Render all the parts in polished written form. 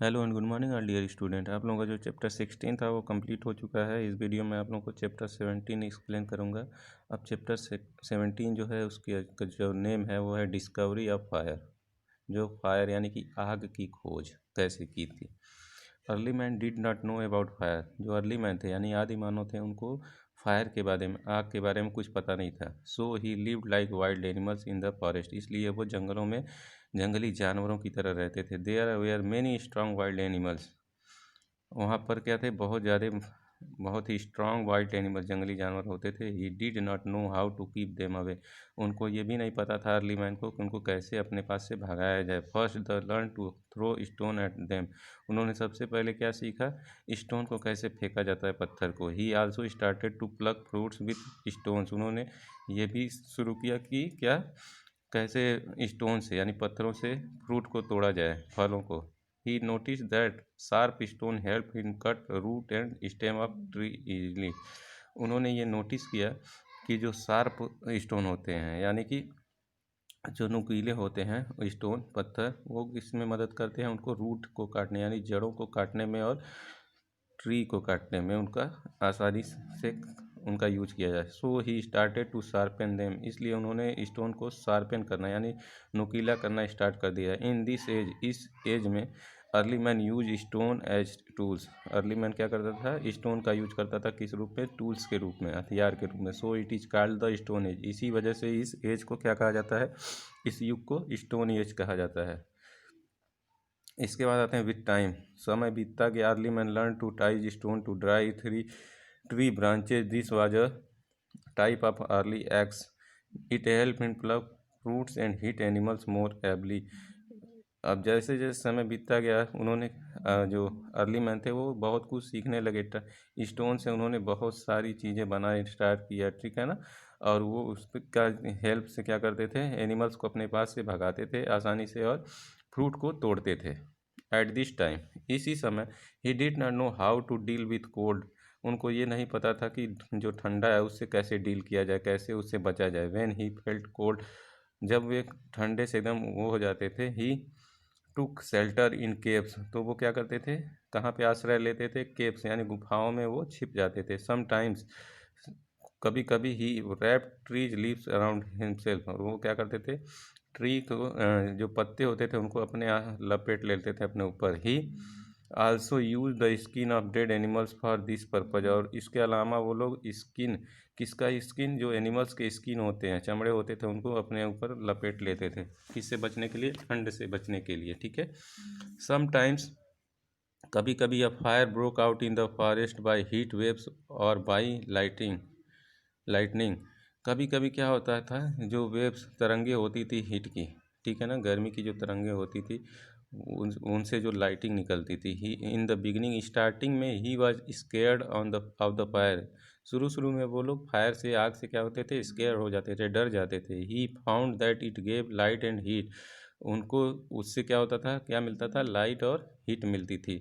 Hello and good morning are dear student. आप लोगों का जो चैप्टर 16 था वो कंप्लीट हो चुका है। इस वीडियो में आप लोगों को चैप्टर 17 एक्सप्लेन करूंगा। अब चैप्टर 17 जो है उसकी जो नेम है वो है डिस्कवरी ऑफ फायर। जो फायर यानी कि आग की खोज कैसे की थी। Early man did not know about fire. जो अर्ली मैन थे यानी आदि मानव थे, उनको फायर के बारे में, आग के बारे में कुछ पता नहीं था। So he lived like wild animals in the forest. इसलिए वो जंगलों में जंगली जानवरों की तरह रहते थे। There were many strong wild animals. वहाँ पर क्या थे, बहुत ही स्ट्रॉन्ग वाइल्ड एनिमल जंगली जानवर होते थे। He did not know how to keep them away. उनको ये भी नहीं पता था अर्ली मैन को कि उनको कैसे अपने पास से भगाया जाए। First they learn to throw stone at them. उन्होंने सबसे पहले क्या सीखा, स्टोन को कैसे फेंका जाता है, पत्थर को। He also started to plug fruits with stones. उन्होंने ये भी शुरू किया कि क्या, कैसे स्टोन से यानी पत्थरों से फ्रूट को तोड़ा जाए, फलों को। He noticed that sharp stone help him cut root and stem of tree easily. उन्होंने ये नोटिस किया कि जो शार्प स्टोन होते हैं यानी कि जो नुकीले होते हैं स्टोन पत्थर, वो किसमें मदद करते हैं, उनको रूट को काटने यानी जड़ों को काटने में और ट्री को काटने में उनका आसानी से उनका यूज किया जाए। So he started to sharpen them. इसलिए उन्होंने स्टोन को शार्पन करना यानी नुकीला करना स्टार्ट कर दिया। इन दिस एज, इस एज में early man use stone age tools. Early man क्या करता था, स्टोन का यूज करता था किस रूप में, टूल्स के रूप में, हथियार के रूप में। So it is called the stone age. इसी वजह से इस एज को क्या कहा जाता है, इस युग को स्टोन एज कहा जाता है। इसके बाद आते हैं विथ टाइम। समय बीतता गया। Early man learn to ties stone to dry tree branches. This was a type of early axe. It help in plug fruits and hit animals more ably. अब जैसे जैसे समय बीतता गया, उन्होंने जो अर्ली मैन थे वो बहुत कुछ सीखने लगे। स्टोन से उन्होंने बहुत सारी चीज़ें बनाए स्टार्ट किया, ठीक है ना। और वो उसका हेल्प से क्या करते थे, एनिमल्स को अपने पास से भगाते थे आसानी से और फ्रूट को तोड़ते थे। एट दिस टाइम, इसी समय, he did not know how to deal with cold. उनको ये नहीं पता था कि जो ठंडा है उससे कैसे डील किया जाए, कैसे उससे बचा जाए। व्हेन ही फेल्ट कोल्ड, जब वे ठंडे से एकदम वो हो जाते थे, ही टुक शेल्टर इन केव्स। तो वो क्या करते थे, कहाँ पे आश्रय लेते थे, केव्स यानी गुफाओं में वो छिप जाते थे। समटाइम्स, कभी कभी, he wrap trees leaves around himself. और वो क्या करते थे, ट्री को जो पत्ते होते थे उनको अपने लपेट लेते थे अपने ऊपर। ही also use the skin of dead animals for this purpose. और इसके अलावा वो लोग स्किन, किसका स्किन, जो एनिमल्स के स्किन होते हैं, चमड़े होते थे, उनको अपने ऊपर लपेट लेते थे। किससे बचने के लिए, ठंड से बचने के लिए, ठीक है। समटाइम्स, कभी कभी, a fire broke out in the forest by heat waves और बाय लाइटनिंग। कभी कभी क्या होता था, जो वेव्स, तरंगे होती थी हीट की, ठीक है ना, गर्मी की जो तरंगे होती थी, उनसे जो लाइटिंग निकलती थी। ही इन द बिगनिंग, स्टार्टिंग में, he was scared on the of the fire. शुरू शुरू में वो लोग फायर से, आग से क्या होते थे, स्केयर हो जाते थे, डर जाते थे। He found that it gave light and heat. उनको उससे क्या होता था, क्या मिलता था, लाइट और हीट मिलती थी।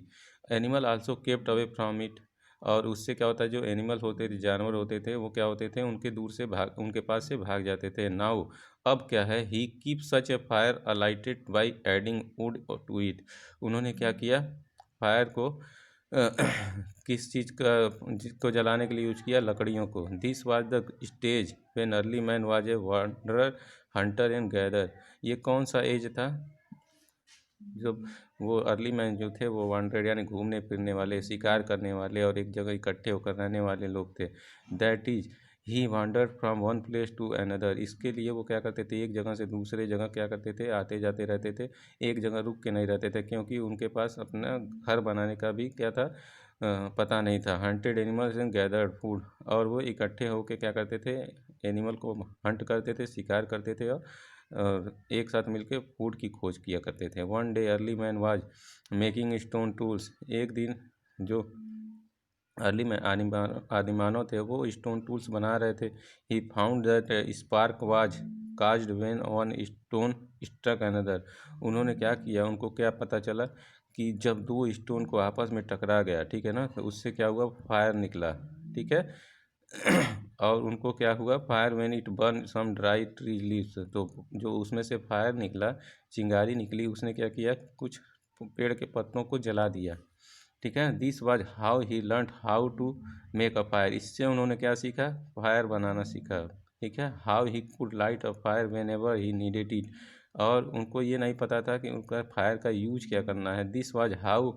Animal also kept away from it. और उससे क्या होता है, जो एनिमल होते थे, जानवर होते थे, वो क्या होते थे, उनके दूर से भाग, उनके पास से भाग जाते थे। नाउ, अब क्या है, he keep such a fire alighted by adding wood to it. उन्होंने क्या किया, फायर को किस चीज़ का, जिसको जलाने के लिए यूज किया, लकड़ियों को। This was the stage when early man was a wanderer Hunter and gather. ये कौन सा एज था, जब वो अर्ली मैन जो थे वो वांडरेड यानी घूमने फिरने वाले, शिकार करने वाले और एक जगह इकट्ठे होकर रहने वाले लोग थे। That is, he wandered from one place to another. इसके लिए वो क्या करते थे, एक जगह से दूसरे जगह क्या करते थे, आते जाते रहते थे। एक जगह रुक के नहीं रहते थे, क्योंकि उनके पास अपना घर बनाने का भी क्या था, पता नहीं था। Hunted animals and gathered food. और वो इकट्ठे होकर क्या करते थे, एनिमल को हंट करते थे, शिकार करते थे और एक साथ मिलकर फूड की खोज किया करते थे। One day early man was making stone tools. एक दिन जो अर्ली मैन, आदिमानव थे, वो स्टोन टूल्स बना रहे थे। He found that spark was caused when one stone struck another. उन्होंने क्या किया, उनको क्या पता चला कि जब दो स्टोन को आपस में टकरा गया, ठीक है ना, तो उससे क्या हुआ, फायर निकला, ठीक है। और उनको क्या हुआ, fire when it burn some dry tree leaves. तो जो उसमें से फायर निकला, चिंगारी निकली, उसने क्या किया, कुछ पेड़ के पत्तों को जला दिया। ठीक है, this was how he learn how to make a fire. इससे उन्होंने क्या सीखा? फायर बनाना सीखा। ठीक है, how he could light a fire whenever he needed it. और उनको ये नहीं पता था कि उनका फायर का यूज क्या करना है। This was how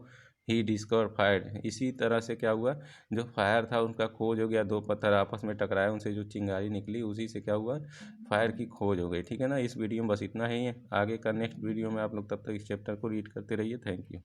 he discover fire. इसी तरह से क्या हुआ, जो फायर था उनका खोज हो गया। दो पत्थर आपस में टकराए, उनसे जो चिंगारी निकली उसी से क्या हुआ, फायर की खोज हो गई। ठीक है ना, इस वीडियो में बस इतना ही है। आगे का नेक्स्ट वीडियो में आप लोग तब तक इस चैप्टर को रीड करते रहिए। Thank you.